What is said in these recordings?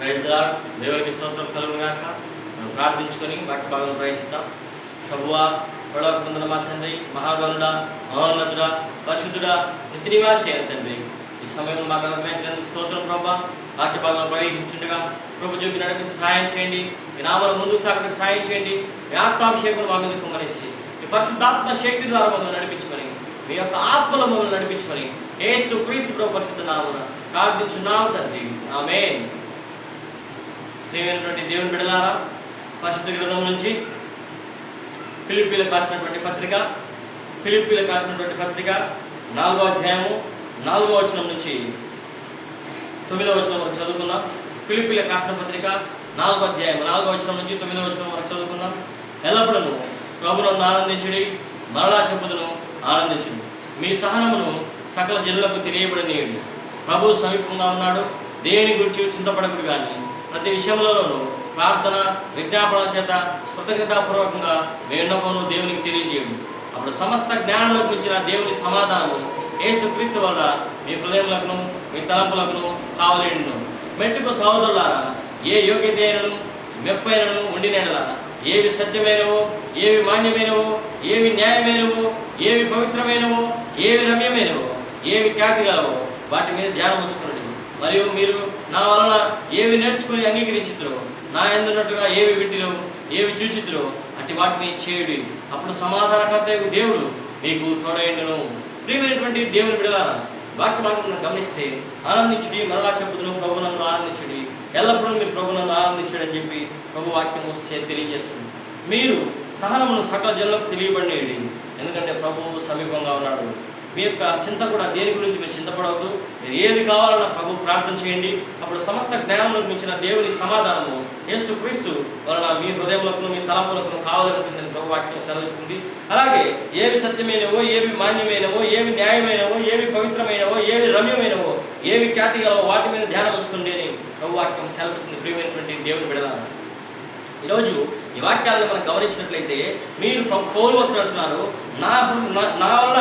Praise lord. దేవునికి స్తోత్రం కలుగును గాక. మనం ప్రార్థించుకొని వాక్య భాగంలో ప్రవేశిద్దాం. ప్రభువా, పరలోకమందున్న మా తండ్రి, మహాగణుడా, మహోన్నతుడా, పరిశుద్ధుడా, నిత్య నివాసి అయిన తండ్రి, ఈ సమయంలో మాకు అనుగ్రహించినందుకు స్తోత్రం ప్రభా. వాక్య భాగంలో ప్రవేశించుండగా ప్రభు చూపి నడిపించి సహాయం చేయండి. మీ నామను ముందుకు సాగడానికి సహాయం చేయండి. మీ ఆత్మాభిషేకం మా మీద కుమ్మరించి మీ పరిశుద్ధాత్మ శక్తి ద్వారా మమ్మల్ని నడిపించమని, మీ యొక్క ఆత్మలో మమ్మల్ని నడిపించమని యేసు క్రీస్తు ప్రభు పరిశుద్ధ నామమున ప్రార్థించున్నాము తండ్రి. ఆమేన్. ప్రియమైనటువంటి దేవుని బిడ్డలారా, పరిశుద్ధ గ్రంథం నుంచి ఫిలిప్పీలకు రాసినటువంటి పత్రిక 4వ అధ్యాయము 4వ వచనం నుంచి 9వ వచనం వరకు చదువుకుందాం. ఫిలిప్పీలకు రాసిన పత్రిక 4వ అధ్యాయం 4వ వచనం నుంచి 9వ వచనం వరకు చదువుకుందాం. ఎల్లప్పుడూ ప్రభునందు ఆనందించుడి, మరలా చెప్పుదును ఆనందించుడి. మీ సహనమును సకల జనులకు తెలియబడనీయుడి. ప్రభువు సమీపంగా ఉన్నాడు. దేని గురించి చింతపడకుడు కానీ ప్రతి విషయంలోనూ ప్రార్థన విజ్ఞాపనల చేత కృతజ్ఞతాపూర్వకంగా మీ విన్నపమును దేవునికి తెలియజేయండి. అప్పుడు సమస్త జ్ఞానంలో గురించిన దేవుని సమాధానము యేసు క్రీస్తు వల్ల మీ హృదయములకు మీ తలంపులకు కావలేడును. మెట్టుకు సహోదరులారా, ఏ యోగ్యత అయినను మెప్పైనను ఉండినలా, ఏవి సత్యమైనవో, ఏవి మాన్యమైనవో, ఏవి న్యాయమైనవో, ఏవి పవిత్రమైనవో, ఏవి రమ్యమైనవో, ఏవి ఖ్యాతి గలవో వాటి మీద ధ్యానం ఉంచుకునండి. మరియు మీరు నా వలన ఏవి నేర్చుకుని అంగీకరించుతురో, నా ఎందున్నట్టుగా ఏవి వింటిరో, ఏవి చూచితురో అట్టి వాటిని చేయుడి. అప్పుడు సమాధానకర్తయగు దేవుడు మీకు తోడైండును. ప్రియమైనటువంటి దేవుని బిడ్డలారా, వాక్య భాగం గమనిస్తే ఆనందించుడి, మరలా చెప్పుదును ప్రభునందు ఆనందించుడి, ఎల్లప్పుడూ మీరు ప్రభునందు ఆనందించడి అని చెప్పి ప్రభు వాక్యం వస్తే తెలియజేస్తుంది. మీరు సహనమును సకల జనులకు తెలియబడినది, ఎందుకంటే ప్రభువు సమీపంగా ఉన్నాడు. మీ యొక్క చింత కూడా దేని గురించి మీరు చింతపడవద్దు. మీరు ఏది కావాలన్నా ప్రభు ప్రార్థన చేయండి. అప్పుడు సమస్త జ్ఞానంలో మించిన దేవుని సమాధానము యేసు క్రీస్తు వలన మీ హృదయములకు మీ తలంపులకు కావాలని ఉంటుందని ప్రభు వాక్యం సెలవిస్తుంది. అలాగే ఏవి సత్యమైనవో, ఏవి మాన్యమైనవో, ఏవి న్యాయమైనవో, ఏవి పవిత్రమైనవో, ఏవి రమ్యమైనవో, ఏవి ఖ్యాతి గలవో వాటి మీద ధ్యానం ఉంచుకోండి అని ప్రభు వాక్యం సెలవిస్తుంది. ప్రియమైనటువంటి దేవుని బిడ్డలారా, ఈరోజు ఈ వాక్యాలను మనం గమనించినట్లయితే మీరు పౌలు భక్తులు అంటున్నారు, నా వలన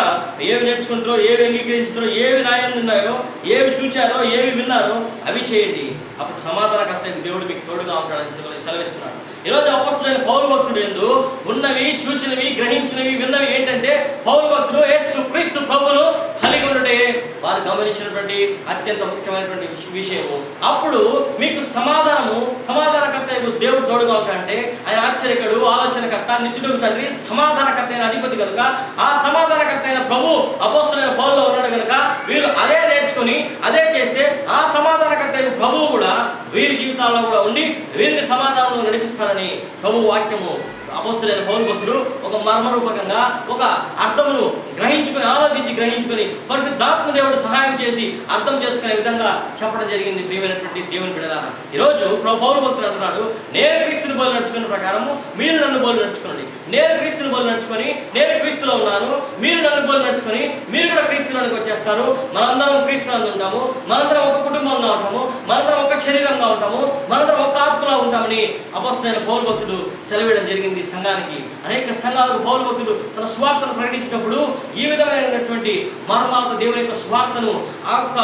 ఏవి నేర్చుకుంటారో, ఏవి అంగీకరించుతారో, ఏవి నాయందు ఉన్నాయో, ఏవి చూచారో, ఏవి విన్నారో అవి చేయండి. అప్పుడు సమాధానకర్త దేవుడు మీకు తోడుగా ఉంటాడని సెలవిస్తున్నాడు. ఈరోజు అపొస్తలుడైన పౌలు భక్తుడు యందు ఉన్నవి, చూచినవి, గ్రహించినవి, విన్నవి ఏంటంటే పౌలు భక్తుడు యేసు క్రీస్తు ప్రభువును కలిగి ఉండటే వారు గమనించినటువంటి అత్యంత ముఖ్యమైనటువంటి విషయము. అప్పుడు మీకు సమాధానకర్త దేవుడు తోడుగా ఉంటాడంటే ఆయన ఆశ్చర్యకడు, ఆలోచనకర్త, నిత్యుడు తండ్రి, సమాధానకర్త అయిన అధిపతి కనుక ఆ సమాధానకర్త అయిన ప్రభు అపొస్తలుడైన పౌలులో ఉన్నాడు కనుక వీరు అదే నేర్చుకుని అదే చేస్తే ఆ సమాధానకర్త అయిన ప్రభువు కూడా వీరి జీవితాల్లో కూడా ఉండి వీరిని సమాధానంలో నడిపిస్తాడని ప్రభు వాక్యము అపొస్తలుడైన పౌలు భక్తుడు ఒక మర్మరూపకంగా ఒక అర్థమును గ్రహించుకొని పరిశుద్ధాత్మ దేవుడు సహాయం చేసి అర్థం చేసుకునే విధంగా చెప్పడం జరిగింది. ప్రియమైనటువంటి దేవుని బిడ్డలారా, ఈరోజు పౌలు భక్తుడు అంటున్నాడు, నేను క్రీస్తుని బోలు నడుచుకునే ప్రకారము మీరు నన్ను బోలు నడుచుకోండి. నేను క్రీస్తుని బోలు నడుచుకొని నేను క్రీస్తులో ఉన్నాను, మీరు నన్ను బోలు నడుచుకొని మీరు కూడా క్రీస్తులోనికి వచ్చేస్తారు. మనందరం క్రీస్తులందు ఉంటాము, మనందరం ఒక కుటుంబంగా ఉంటాము, మనందరం ఒక శరీరంగా ఉంటాము, మనందరం ఒక ఆత్మలా ఉంటామని అపొస్తలుడైన పౌలు భక్తుడు సెలవేయడం జరిగింది సంఘానికి. అనేక సంఘాలకు పౌలు భక్తుడు తన స్వార్థను ప్రకటించినప్పుడు ఈ విధమైనటువంటి మర్మాలతో దేవుని యొక్క స్వార్థను ఆ యొక్క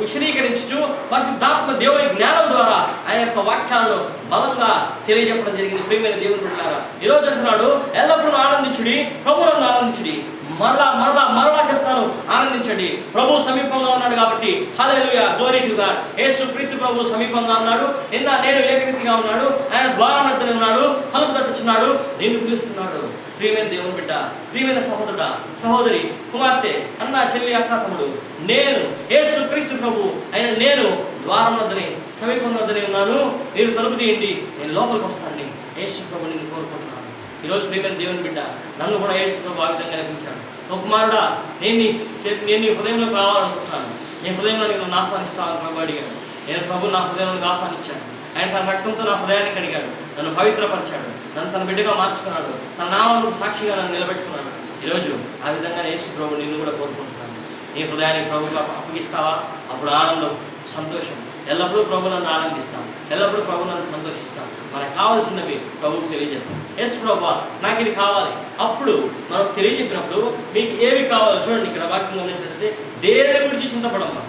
విశదీకరించు పరిశుద్ధాత్మ దేవుని జ్ఞానం ద్వారా ఆయన యొక్క వాక్యాలను బలంగా తెలియజెప్పడం జరిగింది. ప్రియమైన దేవుని బిడ్డలారా, ఈరోజు అంటున్నాడు, ఎల్లప్పుడూ ఆనందించుడి, ప్రభువునందు ఆనందించుడి. మరలా చెప్తాను, ఆనందించండి. ప్రభు సమీపంగా ఉన్నాడు కాబట్టి హల్లెలూయా, గ్లోరీ టు గాడ్. యేసు క్రీస్తు ప్రభు సమీపంగా ఉన్నాడు, నిన్న నేడు ఏకరీతిగా ఉన్నాడు. ఆయన ద్వారం వద్దనే ఉన్నాడు, తలుపు తట్టుచున్నాడు, నిన్ను పిలుస్తున్నాడు. ప్రియమైన దేవుని బిడ్డ, ప్రియమైన సహోదరుడా, సహోదరి, కుమార్తె, అన్న, చెల్లి, అక్క, తమ్ముడు, నేను యేసు క్రీస్తు ప్రభు అయిన నేను ద్వారం వద్దనే సమీపం వద్దనే ఉన్నాను. మీరు తలుపు తీయండి, నేను లోపలికి వస్తానని యేసు ప్రభు నిన్ను కోరుకుంటున్నాను. ఈరోజు ప్రియమైన దేవుని బిడ్డ, నన్ను కూడా యేసు ప్రభు ఆ విధంగా కనిపించాడు. ఓ కుమారుడా, నేను నీ హృదయంలోకి రావాలనుకుంటున్నాను, నీ హృదయంలోకి నన్ను ఆహ్వానిస్తాను ప్రభు అడిగాడు. నేను ప్రభు నా హృదయంలోకి ఆహ్వానించాను. ఆయన తన రక్తంతో నా హృదయాన్ని కడిగాడు, నన్ను పవిత్రపరిచాడు, నన్ను తన బిడ్డగా మార్చుకున్నాడు, తన నామములకు సాక్షిగా నన్ను నిలబెట్టుకున్నాడు. ఈరోజు ఆ విధంగా యేసు ప్రభు నిన్ను కూడా కోరుకుంటున్నాను. నీ హృదయాన్ని ప్రభువుగా అప్పగిస్తావా? అప్పుడు ఆనందం, సంతోషం, ఎల్లప్పుడూ ప్రభు నన్ను ఆనందిస్తాం, ఎల్లప్పుడూ ప్రభు నన్ను సంతోషిస్తాం. మనకు కావాల్సినవి ప్రభువుకు తెలియజేస్తాం. యేసు ప్రభువా, నాకు ఇది కావాలి. అప్పుడు మనం తెలియజెప్పినప్పుడు మీకు ఏవి కావాలో చూడండి. ఇక్కడ వాక్యం గమనించినట్లయితే దేని గురించి చింతపడమ్మా,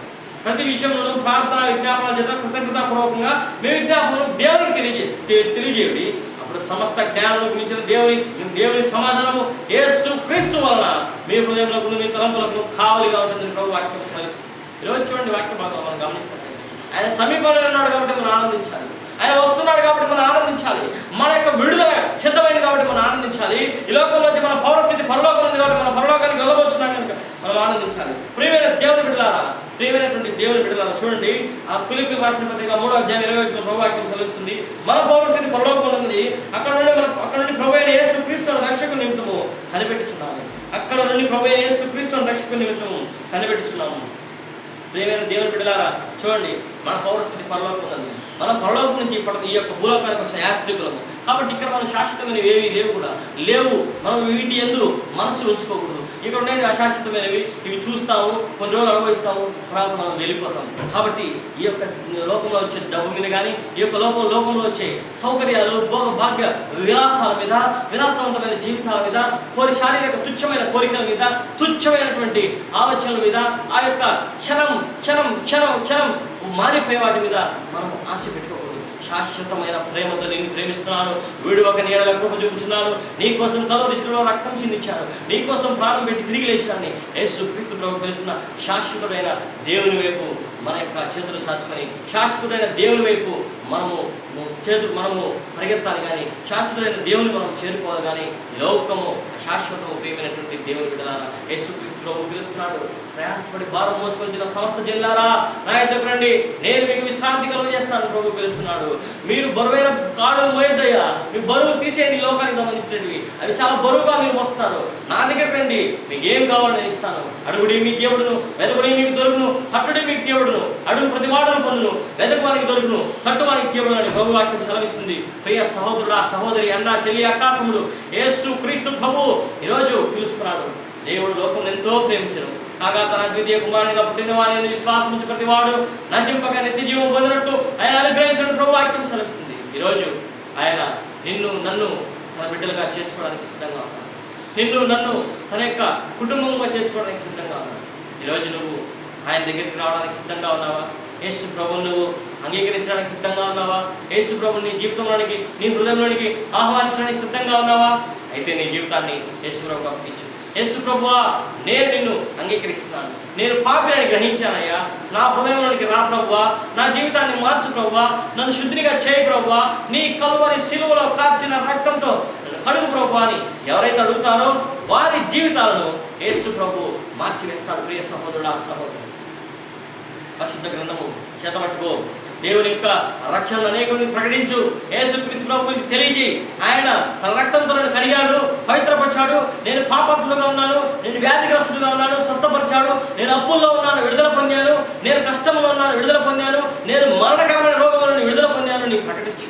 ప్రతి విషయంలోనూ ప్రార్థన విజ్ఞాపనాల చేత కృతజ్ఞతాపూర్వకంగా మీ విజ్ఞాపనలు దేవునికి తెలియజేయండి. అప్పుడు సమస్త జ్ఞానంలోకి మించిన దేవుని సమాధానము యేసు క్రీస్తు వలన మీ హృదయంలో మీ తలంపులకు కావలిగా ఉంటుందని ప్రభు వాక్యం సెలవిస్తుంది. ఈరోజు చూడండి, వాక్య భాగం మనం గమనించాలి. ఆయన సమీపంలో ఉన్నాడు కాబట్టి మనం ఆనందించాలి. ఆయన వస్తున్నాడు కాబట్టి మనం ఆనందించాలి. మన యొక్క విడుదల సిద్ధమైంది కాబట్టి మనం ఆనందించాలి. ఈ లోకంలో వచ్చి మన పౌరస్థితి పరలోకం ఉంది కాబట్టి మన పరలోకానికి వెళ్ళబోతున్నాం కనుక మనం ఆనందించాలి. ప్రియమైన దేవుని బిడ్డలారా, ప్రియమైనటువంటి దేవుని బిడ్డలారా, చూడండి, ఆ ఫిలిప్పీయులకు రాసిన పత్రిక 3వ అధ్యాయం 20వ వచనం ప్రభు వాక్యం సెలవిస్తుంది. మన పౌరస్థితి పరలోకం ఉంది. అక్కడ నుండి ప్రభు అయిన యేసు క్రీస్తును రక్షకుని నిమిత్తము కనిపెట్టుచున్నాము. అక్కడ నుండి ప్రభు అయిన యేసు క్రీస్తును రక్షకుని నిమిత్తము కనిపెట్టుచున్నాము. ప్రియమైన దేవుని బిడ్డలారా, చూడండి, మన పౌరస్థితి పరలోకం ఉంది. మనం పరలోకం నుంచి ఈ యొక్క భూలోకానికి వచ్చిన యాత్రికులము కాబట్టి ఇక్కడ మనం శాశ్వతమైనవి ఏవి లేవు. మనం వీటి యందు మనస్సు ఉంచుకోకూడదు. ఇక్కడ ఉండే అశాశ్వతమైనవి, ఇవి చూస్తాము, కొన్ని రోజులు అనుభవిస్తాము, తర్వాత మనం వెళ్ళిపోతాం. కాబట్టి ఈ యొక్క లోకంలో వచ్చే డబ్బు మీద కానీ, ఈ యొక్క లోకంలో వచ్చే సౌకర్యాలు, భోగ భాగ్య విలాసాల మీద, విలాసవంతమైన జీవితాల మీద, శారీరక తుచ్చమైన కోరికల మీద, తుచ్చమైనటువంటి ఆలోచనల మీద, ఆ యొక్క క్షణం మారిపోయే వాటి మీద మనం ఆశ పెట్టుకోకూడదు. శాశ్వతమైన ప్రేమతో నేను ప్రేమిస్తున్నాను, వీడు ఒక నీడల కృప చూపుతున్నాను, నీ కోసం కలువరిలో రక్తం చిందించాను, నీ కోసం ప్రాణం పెట్టి తిరిగి లేచానని యేసు క్రీస్తు ప్రభు పిలుస్తున్న శాశ్వతుడైన దేవుని వైపు మన యొక్క చేతులు చాచుకొని శాశ్వతుడైన దేవుని వైపు మనము పరిగెత్తాలి. కానీ శాశ్వతుడైన దేవుని మనం చేరుకోవాలి. కానీ ఈ లోకము శాశ్వతము ప్రియమైనటువంటి దేవుని బిడ్డలారా, యేసు క్రీస్తు ప్రభు పిలుస్తున్నాడు. ప్రయాసపడి భారం మోసుకొచ్చిన సమస్త జనులారా, నా యొద్దకు రండి, నేను మీకు విశ్రాంతి కలుగజేస్తాను ప్రభు పిలుస్తున్నాడు. మీరు బరువైన కాడులు మోయొద్దయ్యా, మీ బరువు తీసేయండి. లోకానికి సంబంధించినవి అవి చాలా బరువుగా మీరు మోస్తున్నారు. నా దగ్గర రండి, మీకు ఏం కావాలో నేను ఇస్తాను. అడుగుడి మీకు ఇవ్వడును, వెదకుడి మీకు దొరుకును, తట్టుడి మీకు ఇవ్వడును. అడుగు ప్రతి వాడును పొందును, వెదకువానికి దొరుకును, తట్టువానికి ఇవ్వడు అని ప్రభు వాక్యం సెలవిస్తుంది. ప్రియ సహోదరుడా, సహోదరి, అన్న, చెల్లి, అక్క, తమ్ముడు, యేసు క్రీస్తు ప్రభు ఈరోజు పిలుస్తున్నాడు. దేవుడు లోకం ఎంతో ప్రేమించను కాగా తన ద్వితీయ కుమారునిగా పుట్టిన వారిని విశ్వాసం నుంచి ప్రతి వాడు నశింపక నిత్య జీవం పొందినట్టు ఆయన అనుగ్రహించిన ప్రభు వాక్యం సెలవిస్తుంది. ఈరోజు ఆయన నిన్ను నన్ను తన బిడ్డలుగా చేర్చుకోవడానికి సిద్ధంగా ఉన్నాడు. నిన్ను నన్ను తన యొక్క కుటుంబంగా చేర్చుకోవడానికి సిద్ధంగా ఉన్నాడు. ఈరోజు నువ్వు ఆయన దగ్గరికి రావడానికి సిద్ధంగా ఉన్నావా? యేసు ప్రభువును నువ్వు అంగీకరించడానికి సిద్ధంగా ఉన్నావా? యేసు ప్రభువుని నీ జీవితంలోనికి, నీ హృదయంలోనికి ఆహ్వానించడానికి సిద్ధంగా ఉన్నావా? అయితే నీ జీవితాన్ని యేసు ప్రభువుకు అప్పగించు. యేసు ప్రభువా, నేను నిన్ను అంగీకరిస్తున్నాను, నేను పాపిని గ్రహించానయ్యా, నా హృదయంలోనికి రా ప్రభువా, నా జీవితాన్ని మార్చు ప్రభువా, నన్ను శుద్ధిగా చేయి ప్రభువా, నీ కలువరి శిలువలో కార్చిన రక్తంతో కడుగు ప్రభువా అని ఎవరైతే అడుగుతారో వారి జీవితాలను యేసు ప్రభు మార్చివేస్తాడు. ప్రియ సహోదరుడా, సహోదరు, పరిశుద్ధ గ్రంథము చేతబట్టుకో, దేవుని యొక్క రక్షణను అనేకుని ప్రకటించు. యేసుక్రీస్తు ప్రభువుకి తెలియజేయి. ఆయన తన రక్తంతో నన్ను కడిగాడు, పవిత్రపరిచాడు. నేను పాపాత్ములుగా ఉన్నాను, నేను వ్యాధిగ్రస్తుడుగా ఉన్నాను, స్వస్థపరిచాడు. నేను అప్పుల్లో ఉన్నాను, విడుదల పొందాను. నేను కష్టంలో ఉన్నాను, విడుదల పొందాను. నేను మరణకరమైన రోగములను విడుదల పొందాను. నీ ప్రకటించు.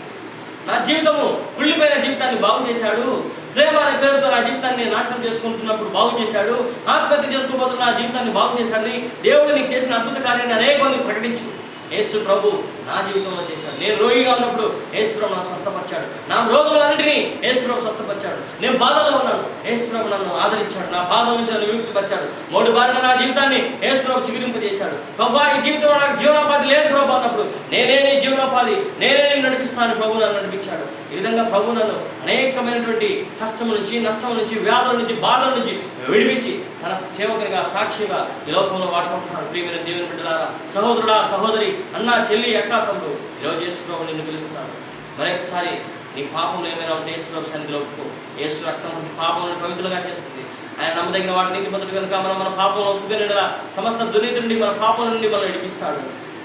నా జీవితము కుళ్ళిపోయిన జీవితాన్ని బాగు చేశాడు. ప్రేమ అనే పేరుతో నా జీవితాన్ని నాశనం చేసుకుంటున్నప్పుడు బాగు చేశాడు. ఆత్మహత్య చేసుకోబోతున్న నా జీవితాన్ని బాగు చేశాడు. దేవుడు నీకు చేసిన అద్భుత కార్యాన్ని అనేక ప్రకటించు. యేసు ప్రభు నా జీవితంలో చేశాడు. నేను రోగిగా ఉన్నప్పుడు యేసు ప్రభు నన్ను స్వస్థపరిచాడు. నా రోగములన్నింటినీ యేసు ప్రభు స్వస్థపరిచాడు. నేను బాధల్లో ఉన్నాను, యేసు ప్రభు నన్ను ఆదరించాడు. నా బాధల నుంచి నన్ను విముక్తిపరిచాడు. 3 బారిన నా జీవితాన్ని యేసు ప్రభు చిగురింపజేశాడు. ప్రభు, ఈ జీవితంలో నాకు జీవనోపాధి లేదు ప్రభు అన్నప్పుడు, నేనే నీ జీవనోపాధి, నేనే నేను నడిపిస్తాను ప్రభు నన్ను నడిపించాడు. ఈ విధంగా ప్రభు నన్ను అనేకమైనటువంటి కష్టం నుంచి, నష్టం నుంచి, వ్యాధుల నుంచి, బాధల నుంచి విడిపించి తన సేవకునిగా, సాక్షిగా ఈ లోకంలో వాడుకుంటున్నాడు. ప్రియమైన దేవుని బిడ్డలారా, సహోదరుడా, సహోదరి, అన్న, చెల్లి, అక్క, తమ్ముడు, ఈరోజు యేసు ప్రభు నిన్ను పిలుస్తున్నాడు. మరొకసారి నీ పాపంలో ఏమైనా ఉంటే యేసు ప్రభు సన్నిధిలో ఒప్పుకో. యేసు రక్తం వంటి పాపములను పవిత్రులుగా చేస్తుంది. ఆయన నమ్మదగిన వాడు, నీతిమంతుడు కనుక మనం మన పాపంలో ఒప్పుకునేలా సమస్త దుర్నీతి నుండి, మన పాపం నుండి మనం నడిపిస్తాడు.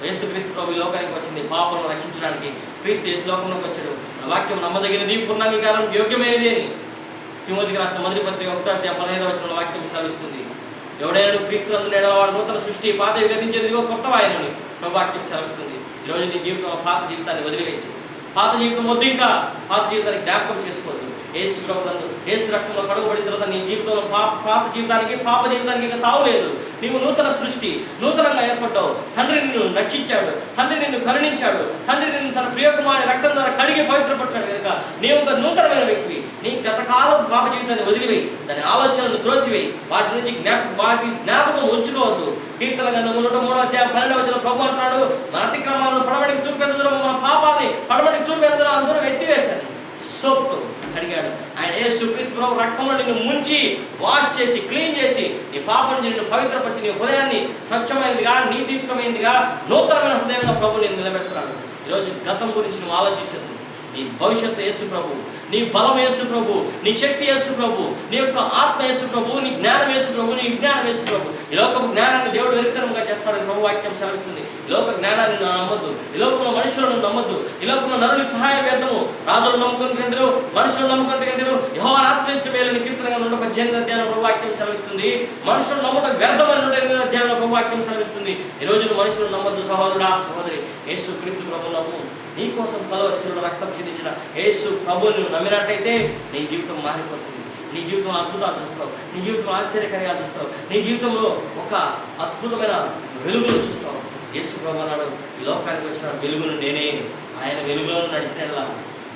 యేసుక్రీస్తు ప్రభు ఈ లోకానికి వచ్చింది పాపలను రక్షించడానికి. క్రీస్తు యేసు లోకంలోకి వచ్చాడు. మన వాక్యం నమ్మదగినది, పూర్ణాంగీకారం యోగ్యమైనది అని తిమోతికి రాసిన 1వ పత్రిక 1వ అధ్యాయం 15వ వచనంలో వాక్యం సెలవిస్తుంది. ఎవడైనా క్రీస్తు నందు వాడు నూతన సృష్టి, పాత విగతించేది కొత్త వాయనని ప్రభు వాక్యం సెలవిస్తుంది. ఈరోజు నీ జీవితంలో పాత జీవితాన్ని వదిలివేసి, పాత జీవితం వద్దు, ఇంకా పాత జీవితాన్ని జ్ఞాపకం చేసుకోవద్దు. యేసు ప్రభునందు యేసు రక్తంలో కడుగుబడిన తర్వాత నీ జీవితంలో పాత జీవితానికి పాప జీవితానికి ఇక తావులేదు. నీవు నూతన సృష్టి, నూతనంగా ఏర్పడ్డావు. తండ్రి నిన్ను రక్షించాడు, తండ్రి నిన్ను కరుణించాడు, తండ్రి నిన్ను తన ప్రియకుమారుని రక్తం ద్వారా కడిగి పవిత్రపరిచాడు కనుక నీవు ఒక నూతనమైన వ్యక్తివి. నీ గతకాలం పాప జీవితాన్ని వదిలివేయి, దాని ఆలోచనలు త్రోసివేయి, వాటి నుంచి వాటి జ్ఞాపకం ఉంచుకోవద్దు. కీర్తన గ్రంథం 103:12 ప్రభు అంటున్నాడు, మన అతిక్రమాలను పడమటికి తూర్పెందులో, మన పాపాన్ని పడమటికి తూర్పెందులో అందరూ ఎత్తివేశాడు, సోపుతో కడిగాడు. ఆయన యేసుక్రీస్తు ప్రభు రక్తంలో నిన్ను ముంచి వాష్ చేసి క్లీన్ చేసి నీ పాపం నుంచి నిన్ను పవిత్రపరిచి నీ హృదయాన్ని స్వచ్ఛమైనదిగా, నీతియుక్తమైనదిగా, నూతనమైన హృదయంగా ప్రభు నేను నిలబెడుతున్నాడు. ఈరోజు గతం గురించి నువ్వు ఆలోచించద్దు. నీ భవిష్యత్తు యేసు ప్రభు, నీ బలం యేసు ప్రభు, నీ శక్తి యేసు ప్రభు, నీ యొక్క ఆత్మ యేసు ప్రభు, నీ జ్ఞానం యేసు ప్రభు, నీ విజ్ఞానం యేసు ప్రభు. ఈ లోకపు జ్ఞానాన్ని దేవుడు వెరితనంగా చేస్తాడని ప్రభు వాక్యం సెలవిస్తుంది. ఈ లోక జ్ఞానాన్ని నమ్మొద్దు, ఈ లోకంలో మనుషులను నమ్మొద్దు, ఈ లోకంలో నరుడి సహాయం వ్యర్థము, రాజులను నమ్ముకుని కంటేను, మనుషులను నమ్ముకుంటే కంటేను యెహోవాను ఆశ్రయించిన మేలుని కీర్తనగా 118 ప్రభు వాక్యం సెలవిస్తుంది. మనుషులను నమ్మటం వ్యర్థమని 108 ప్రభు వాక్యం సెలవిస్తుంది. ఈ రోజు నువ్వు మనుషులను నమ్మొద్దు సహోదరుడా, సహోదరి. యేసు క్రీస్తు ప్రభు నమ్ము. నీ కోసం కలువరిశిలువలో రక్తం చిందించిన యేసు ప్రభువును నమ్మినట్టయితే నీ జీవితం మారిపోతుంది. నీ జీవితంలో అద్భుతాలు చూస్తావు, నీ జీవితంలో ఆశ్చర్యకార్యాలు చూస్తావు, నీ జీవితంలో ఒక అద్భుతమైన వెలుగును చూస్తావు. యేసు ప్రభు అన్నాడు, ఈ లోకానికి వచ్చిన వెలుగును నేనే. ఆయన వెలుగులో నడిచినట్లా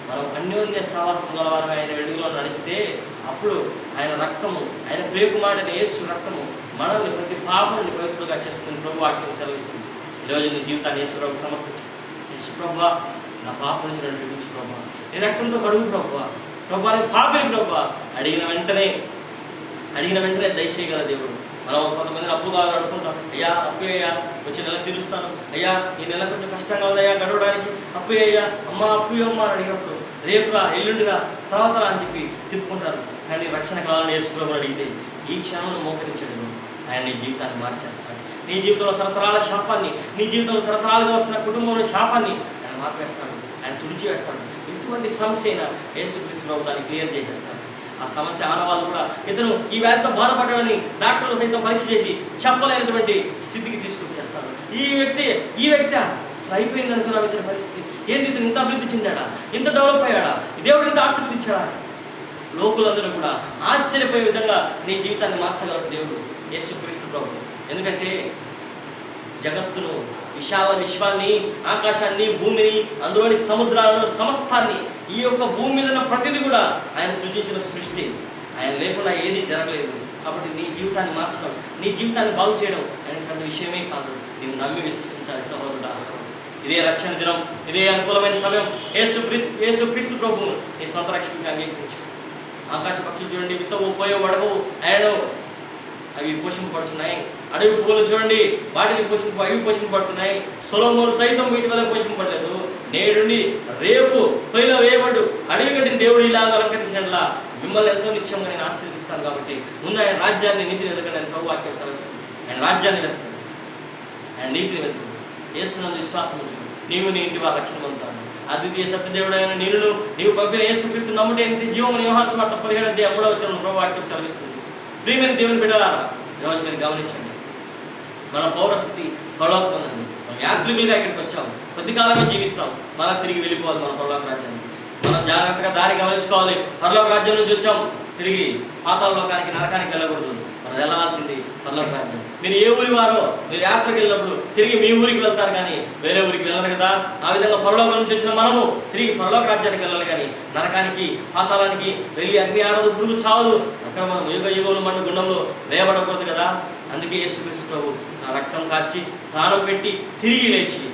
మనం అన్యోన్య సహవాసం గలవారం ఆయన వెలుగులో నడిస్తే అప్పుడు ఆయన రక్తము, ఆయన ప్రియకుమారుడైన యేసు రక్తము మనల్ని ప్రతి పాపముని పవిత్రులుగా చేస్తుంది ప్రభు వాక్యం సెలవిస్తుంది. ఈరోజు నీ జీవితాన్ని యేసు ప్రభువుకు సమర్పించు. యేసు ప్రభువా, నా పాపం నుంచి నన్ను విడిపించు ప్రభువా, నీ రక్తంతో కడుగు ప్రభువా, ప్రభువా నేను పాపిని ప్రభువా. అడిగిన వెంటనే దయచేయగల దేవుడు. మనం కొంతమందిని అప్పు కావాలని అడుకుంటాం, అయ్యా అప్పు అయ్యా వచ్చే నెల తీరుస్తాను, అయ్యా ఈ నెల కొంచెం కష్టంగా ఉందయ్యా గడవడానికి, అప్పు అయ్యా అమ్మ అప్పు అమ్మ అని అడిగినప్పుడు రేపురా ఎల్లుండిరా తర్వాతరా అని చెప్పి తిప్పుకుంటారు. కానీ రక్షణ కావాలని యేసు ప్రభువుని అడిగితే ఈ క్షణంలో మోకరించాడు, ఆయన నీ జీవితాన్ని మార్చేస్తాడు. నీ జీవితంలో తరతరాల శాపాన్ని, నీ జీవితంలో తరతరాలుగా వస్తున్న కుటుంబంలో శాపాన్ని ఆయన మార్పేస్తాడు, ఆయన తుడిచివేస్తాడు. ఎటువంటి సమస్య అయినా యేసుక్రీస్తు ప్రభు దాన్ని క్లియర్ చేసేస్తాడు. ఆ సమస్య ఆనవాళ్ళు కూడా ఇతను ఈ వ్యాధితో బాధపడ్డాడని డాక్టర్లు సైతం పరీక్ష చేసి చెప్పలేనటువంటి స్థితికి తీసుకొచ్చేస్తాడు. ఈ వ్యక్తి అసలు అయిపోయింది అనుకున్నాం ఇతని పరిస్థితి. ఏంటి ఇతను ఇంత అభివృద్ధి చెందాడా, ఇంత డెవలప్ అయ్యాడా, దేవుడు ఇంత ఆశీర్వదించాడా? లోకులందరూ కూడా ఆశ్చర్యపోయే విధంగా నీ జీవితాన్ని మార్చగలడు దేవుడు యేసుక్రీస్తు ప్రభు. ఎందుకంటే జగత్తును, విశాల విశ్వాన్ని, ఆకాశాన్ని, భూమిని, అందులోని సముద్రాలను, సమస్తాన్ని, ఈ యొక్క భూమి మీద ఉన్న ప్రతిదీ కూడా ఆయన సృజించిన సృష్టి. ఆయన లేకుండా ఏది జరగలేదు. కాబట్టి నీ జీవితాన్ని మార్చడం, నీ జీవితాన్ని బాగు చేయడం ఆయన పెద్ద విషయమే కాదు. నేను నమ్మి విశ్వసించాలి సహోదరుడు. ఆశ్రమం ఇదే రక్షణ దినం, ఇదే అనుకూలమైన సమయం. యేసుక్రీస్తు ప్రభువును నీ సొంత రక్షణగా అంగీకరించు. ఆకాశ పక్షులు చూడండి, విత్తవు పోయో వడవు, ఆయన అవి పోషింపబడుతున్నాయి. అడవి పువ్వులు చూడండి, వాటిని అవి పోషింపబడుతున్నాయి. సొలొమోను సైతం వీటి వల్ల పోషింపబడలేదు. నేడుండి రేపు పొయ్యిలో వేయబడు అడవి కట్టిన దేవుడు ఇలాగ అలంకరించినట్లా మిమ్మల్ని ఎంతో నిత్యంగా నేను ఆశీర్వదిస్తాను. కాబట్టి ముందు ఆయన రాజ్యాన్ని, నీతిని వెతకండి అని ప్రభు వాక్యం సెలవిస్తుంది. ఆయన రాజ్యాన్ని వెతకండి, ఆయన నీతిని వెతకండి. యేసునందు విశ్వాసం ఉంచు, నీవు నీ ఇంటి వారు రక్షణ పొందుతాను. అద్వితీయ సత్యదేవుడైన నీవు పంపిన యేసుక్రీస్తు నమ్ముటే నిత్య జీవము. యోహాను సువార్త 17:3 ప్రభు వాక్యం సెలవిస్తుంది. ప్రియమైన దేవుని బిడ్డలారా, ఈరోజు మీరు గమనించండి, మన పౌరస్థితి పరలోకం ఉందండి. మనం యాత్రికులుగా ఇక్కడికి వచ్చాం, కొద్ది కాలమే జీవిస్తాం, మళ్ళీ తిరిగి వెళ్ళిపోవాలి మన పరలోక రాజ్యానికి. మనం జాగ్రత్తగా దారి గమనించుకోవాలి. పరలోక రాజ్యం నుంచి వచ్చాం, తిరిగి పాతాళ లోకానికి, నరకానికి వెళ్ళకూడదు. మనం వెళ్ళవలసింది పరలోక రాజ్యం. మీరు ఏ ఊరి వారో, మీరు యాత్రకు వెళ్ళినప్పుడు తిరిగి మీ ఊరికి వెళ్తారు కానీ వేరే ఊరికి వెళ్ళరు కదా. ఆ విధంగా పరలోకం నుంచి వచ్చిన మనము తిరిగి పరలోక రాజ్యానికి వెళ్ళాలి కానీ నరకానికి, పాతాళానికి వెళ్ళి అగ్ని ఆరదు, పురుగు చావదు, అక్కడ మనం యుగములు మండు గుండంలో వేయబడకూడదు కదా. అందుకే యేసుక్రీస్తు ప్రభు ఆ రక్తం కార్చి ప్రాణం పెట్టి తిరిగి లేచి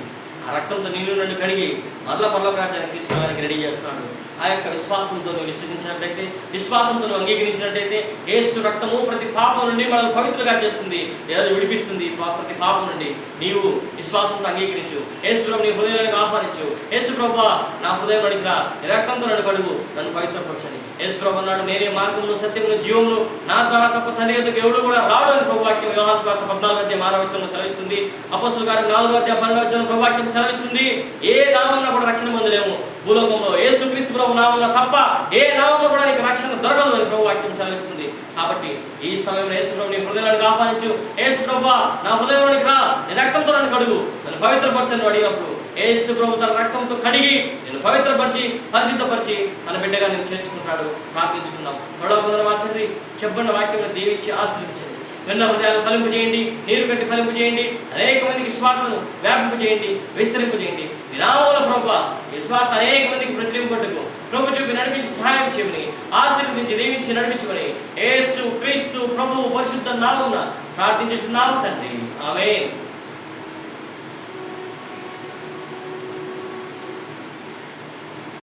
ఆ రక్తంతో నీళ్ళు నుండి కడిగి మరలా పరలోక రాజ్యానికి తీసుకెళ్ళడానికి రెడీ చేస్తున్నాడు. ఆ యొక్క విశ్వాసంతో నువ్వు విశ్వసించినట్లయితే, విశ్వాసంతో నువ్వు అంగీకరించినట్లయితే యేసు రక్తము ప్రతి పాపం నుండి మనల్ని పవిత్రులుగా చేస్తుంది, ఈరోజు విడిపిస్తుంది. ప్రతి పాపం నుండి నీవు విశ్వాసంతో అంగీకరించు. యేసు ప్రభు నీ హృదయానికి ఆహ్వానించు. యేసు ప్రభు నా హృదయంలోనికి రా, నీ రక్తంతో నన్ను కడుగు, నన్ను పవిత్రపరచని. యేసు ప్రభు అన్నాడు, నేనే మార్గమును సత్యమును జీవమును, నా ద్వారా తప్ప తండ్రి యొద్దకు ఎవడు కూడా రాడు అని ప్రభు వాక్యం యోహాను సువార్త 14:6 సెలవిస్తుంది. అపోస్తలుల కార్యం 4:12 ప్రభు వాక్యం సెలవిస్తుంది. ఏ నామమున కూడా రక్షణ పొందలేము, భూలోకంలో యేసుక్రీస్తు ప్రభు నామమున తప్ప ఏ నామంలో కూడా నీకు రక్షణ దొరకదు అని ప్రభు వాక్యం సెలవిస్తుంది. కాబట్టి ఈ సమయంలో యేసు ప్రభు నీ హృదయంలోనికి ఆహ్వానించు. యేసు ప్రభువా, నా హృదయంలోనికి రా, నీ రక్తంతో నన్ను కడుగు, నన్ను పవిత్రపరచని అడిగినప్పుడు యేసు ప్రభు తన రక్తంతో కడిగి నేను పవిత్రపరిచి పరిశుద్ధపరిచి తన బిడ్డగా నేను చేర్చుకుంటాడు. ప్రార్థించుకుందాం. పరలోకమందున్న మా తండ్రి, చెప్పబడిన వాక్యం దీవించి ఆశీర్వదించండి. విన్న హృదయాలు ఫలింపు చేయండి, నీరు కట్టి ఫలింపు చేయండి, అనేక మందికి స్వార్థను వ్యాపింపు చేయండి, విస్తరింపు చేయండి. విరామంలో ప్రభువా ఈ స్వార్థ అనేక మందికి ప్రచురింపట్టుకు ప్రభు చూపి నడిపించి సహాయం చేయమని, ఆశీర్వదించి దీవించి నడిపించమని యేసు క్రీస్తు ప్రభు పరిశుద్ధ నామమున ప్రార్థించుచున్నాము తండ్రి. ఆమేన్.